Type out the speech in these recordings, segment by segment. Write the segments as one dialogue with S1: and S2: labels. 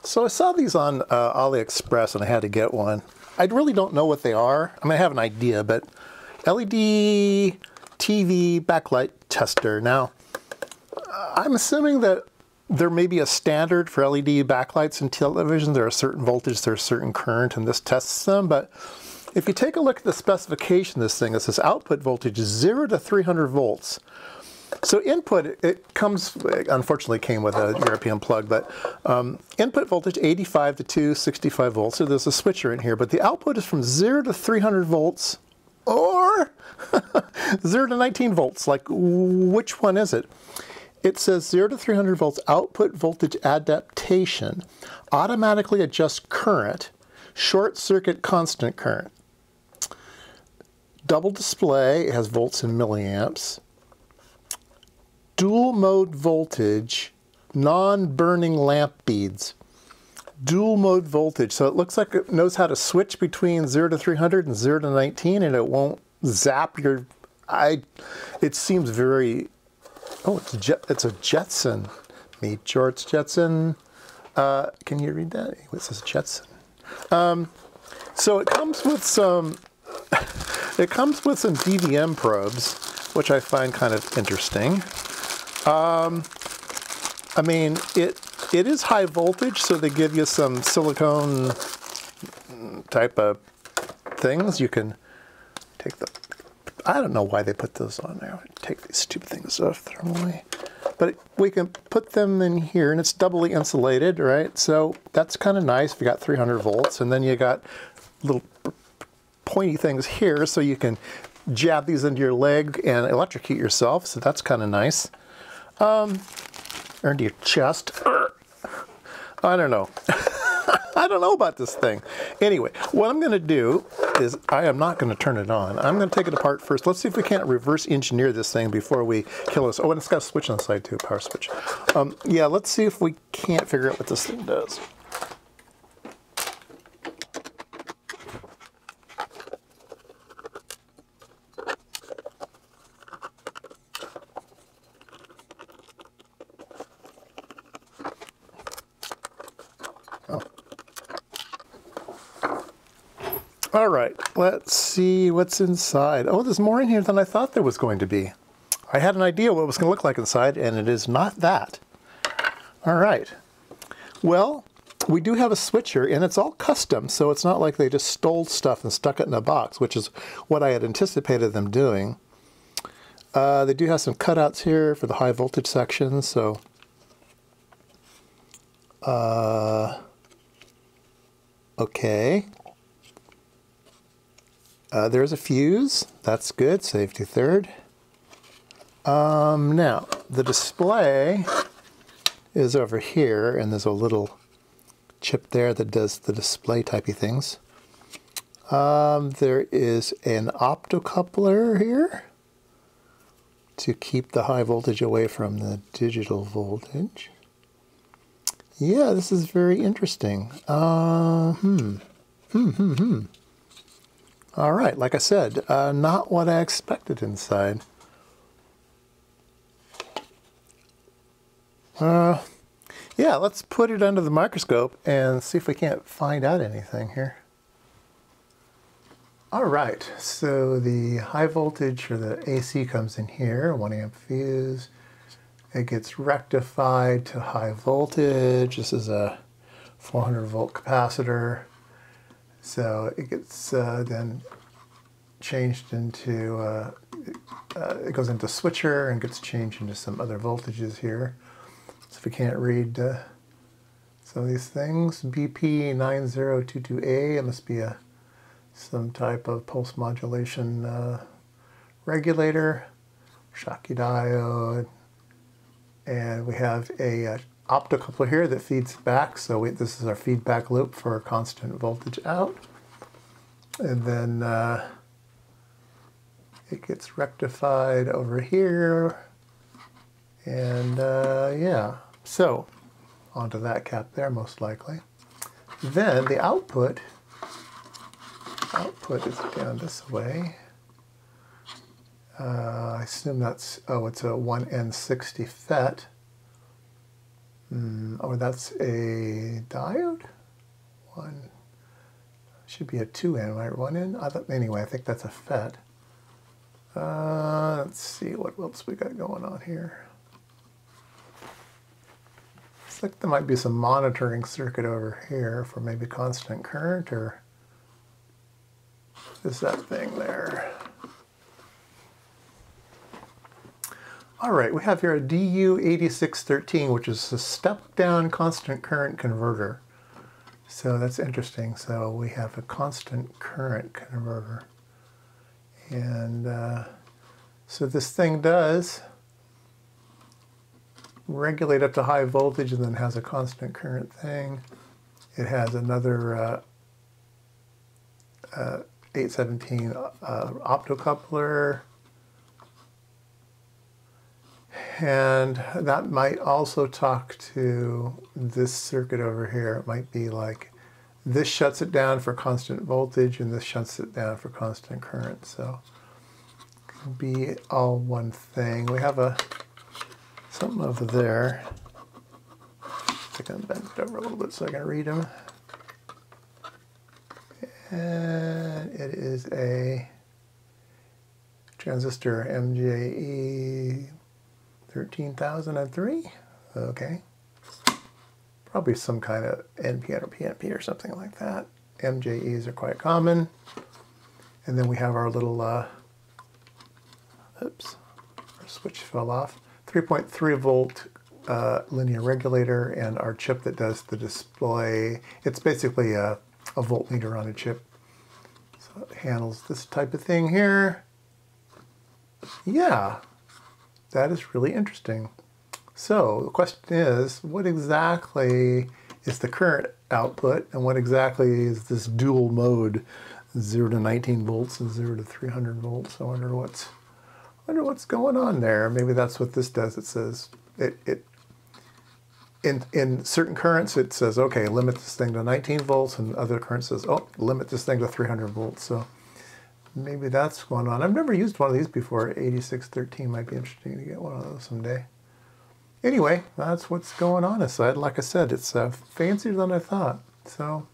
S1: So I saw these on Aliexpress and I had to get one. I really don't know what they are. I mean, I have an idea, but LED TV backlight tester. Now, I'm assuming that there may be a standard for LED backlights in television. There are a certain voltage, there's a certain current, and this tests them. But if you take a look at the specification of this thing, it says output voltage is 0 to 300 volts. So input, it comes, unfortunately came with a European plug, but input voltage 85 to 265 volts. So there's a switcher in here, but the output is from 0 to 300 volts or 0 to 19 volts. Like, which one is it? It says 0 to 300 volts output voltage adaptation, automatically adjust current, short circuit constant current. Double display, it has volts and milliamps. Dual mode voltage, non-burning lamp beads. Dual mode voltage, so it looks like it knows how to switch between 0 to 300 and 0 to 19, and it won't zap your, it seems very, oh, it's a Jetson. Meet George Jetson. Can you read that? It says Jetson. So it comes with some, it comes with some DVM probes, which I find kind of interesting. I mean, it is high voltage, so they give you some silicone type of things. You can take the, I don't know why they put those on there. Take these stupid things off thermally. But we can put them in here, and it's doubly insulated, right? So that's kind of nice if you got 300 volts, and then you got little pointy things here, so you can jab these into your leg and electrocute yourself, so that's kind of nice. Or into your chest. I don't know. I don't know about this thing. Anyway, what I'm going to do is I am not going to turn it on. I'm going to take it apart first. Let's see if we can't reverse engineer this thing before we kill us. Oh, and it's got a switch on the side too, power switch. Yeah, let's see if we can't figure out what this thing does. All right, let's see what's inside. Oh, there's more in here than I thought there was going to be. I had an idea what it was going to look like inside, and it is not that. All right. Well, we do have a switcher, and it's all custom, so it's not like they just stole stuff and stuck it in a box, which is what I had anticipated them doing. They do have some cutouts here for the high voltage section, so... okay. There's a fuse. That's good. Safety third. Now, the display is over here, and there's a little chip there that does the display typey things. There is an optocoupler here to keep the high voltage away from the digital voltage. Yeah, this is very interesting. All right, like I said, not what I expected inside. Yeah, let's put it under the microscope and see if we can't find out anything here. All right, so the high voltage for the AC comes in here, 1 amp fuse. It gets rectified to high voltage. This is a 400 volt capacitor. So it gets then changed into, it goes into switcher and gets changed into some other voltages here. So if we can't read some of these things, BP9022A, it must be some type of pulse modulation regulator, Schottky diode, and we have a optocoupler here that feeds back, so this is our feedback loop for constant voltage out. And then it gets rectified over here, and yeah, so onto that cap there most likely. Then the output is down this way. I assume that's, oh, it's a 1N60 FET. Oh, that's a diode? One. Should be a 2N, right? 1N? Anyway, I think that's a FET. Let's see what else we got going on here. Looks like there might be some monitoring circuit over here for maybe constant current, or is that thing there? All right, we have here a DU8613, which is a step-down constant current converter. So that's interesting. So we have a constant current converter. And so this thing does regulate up to high voltage and then has a constant current thing. It has another 817 optocoupler. And that might also talk to this circuit over here. It might be like this shuts it down for constant voltage and this shuts it down for constant current. So it can be all one thing. We have something over there. I can bend it over a little bit so I can read them. And it is a transistor MJE 13003. Okay. Probably some kind of NPN or PNP or something like that. MJEs are quite common. And then we have our little, oops, our switch fell off. 3.3 volt linear regulator and our chip that does the display. It's basically a voltmeter on a chip. So it handles this type of thing here. Yeah. That is really interesting. So the question is, what exactly is the current output and what exactly is this dual mode, 0 to 19 volts and 0 to 300 volts? I wonder what's going on there. Maybe that's what this does. It says, in certain currents it says, okay, limit this thing to 19 volts, and other currents says, oh, limit this thing to 300 volts. So maybe that's going on. I've never used one of these before. 8613 might be interesting to get one of those someday. Anyway, that's what's going on inside. Like I said, it's fancier than I thought. So,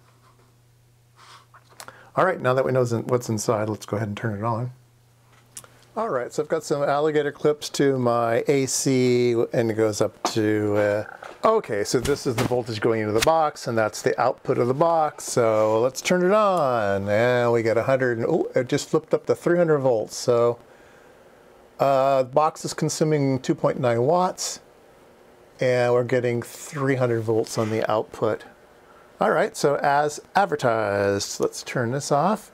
S1: all right, now that we know what's inside, let's go ahead and turn it on. All right, so I've got some alligator clips to my AC, and it goes up to, okay, so this is the voltage going into the box, and that's the output of the box. So let's turn it on, and we got 100, and oh, it just flipped up to 300 volts. So the box is consuming 2.9 watts, and we're getting 300 volts on the output. All right, so as advertised, let's turn this off.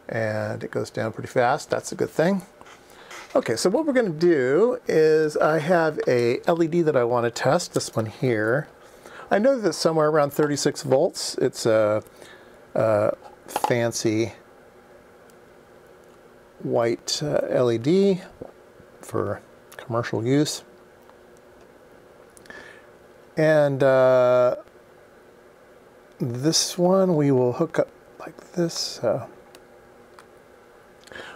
S1: And it goes down pretty fast. That's a good thing. Okay, so what we're going to do is I have a LED that I want to test, this one here. I know that somewhere around 36 volts. It's a fancy white LED for commercial use. And this one we will hook up like this.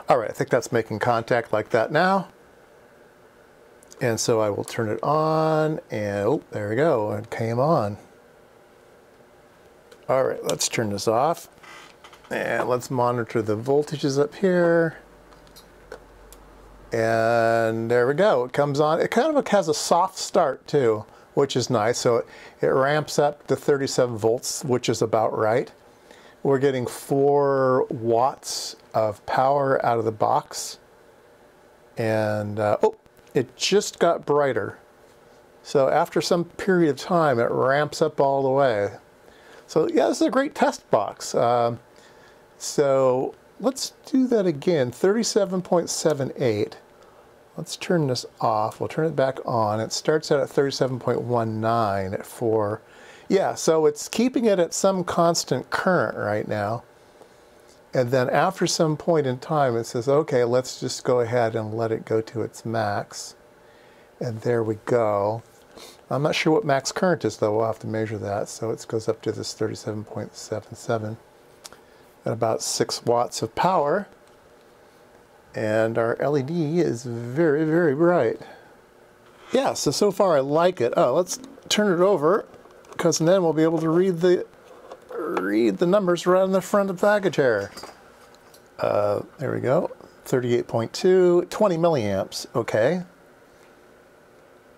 S1: All right, I think that's making contact like that now. And so I will turn it on, and oh, there we go, it came on. All right, let's turn this off. And let's monitor the voltages up here. And there we go, it comes on. It kind of has a soft start too, which is nice. So it ramps up to 37 volts, which is about right. We're getting 4 watts of power out of the box. And, oh, it just got brighter. So after some period of time, it ramps up all the way. So yeah, this is a great test box. So let's do that again, 37.78. Let's turn this off. We'll turn it back on. It starts out at 37.19 at 4. Yeah, so it's keeping it at some constant current right now. And then after some point in time, it says, okay, let's just go ahead and let it go to its max. And there we go. I'm not sure what max current is, though. We'll have to measure that. So it goes up to this 37.77 at about 6 watts of power. And our LED is very, very bright. Yeah, so far I like it. Oh, let's turn it over, because then we'll be able to read the numbers right on the front of the package here. There we go. 38.2, 20 milliamps. Okay.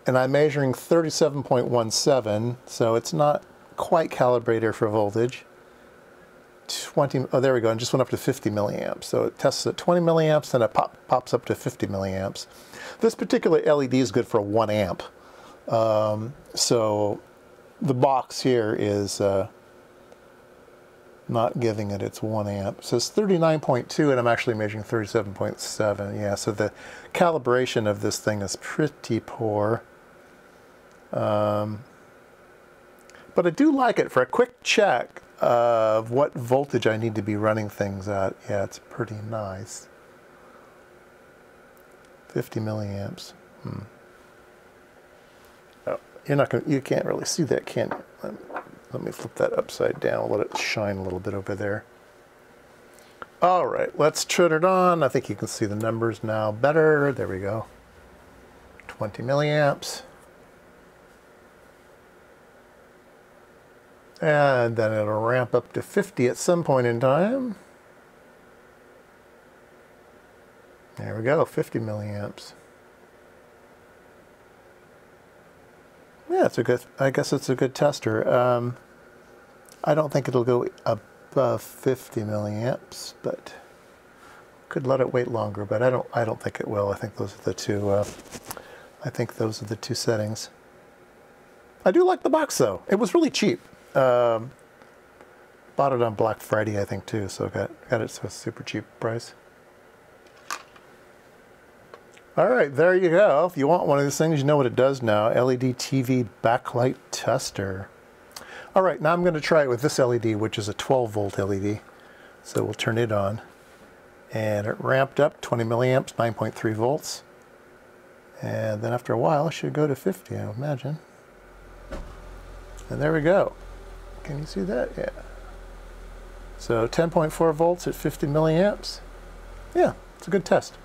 S1: And I'm measuring 37.17, so it's not quite calibrated for voltage. 20, oh, there we go, and just went up to 50 milliamps. So it tests at 20 milliamps, and it pops up to 50 milliamps. This particular LED is good for 1 amp. So the box here is not giving it its 1 amp. It says 39.2, and I'm actually measuring 37.7. Yeah, so the calibration of this thing is pretty poor. But I do like it for a quick check of what voltage I need to be running things at. Yeah, it's pretty nice. 50 milliamps. Oh, you can't really see that, can you? Let me flip that upside down, let it shine a little bit over there. All right, let's turn it on. I think you can see the numbers now better. There we go. 20 milliamps. And then it'll ramp up to 50 at some point in time. There we go, 50 milliamps. Yeah, it's a good, I guess it's a good tester. I don't think it'll go above 50 milliamps, but could let it wait longer, but I don't think it will. I think those are the two settings. I do like the box though. It was really cheap. Bought it on Black Friday, I think, too, so got it to a super cheap price. All right, there you go. If you want one of these things, you know what it does now. LED TV backlight tester. All right, now I'm going to try it with this LED, which is a 12-volt LED. So we'll turn it on. And it ramped up 20 milliamps, 9.3 volts. And then after a while, it should go to 50, I imagine. And there we go. Can you see that? Yeah. So 10.4 volts at 50 milliamps. Yeah, it's a good test.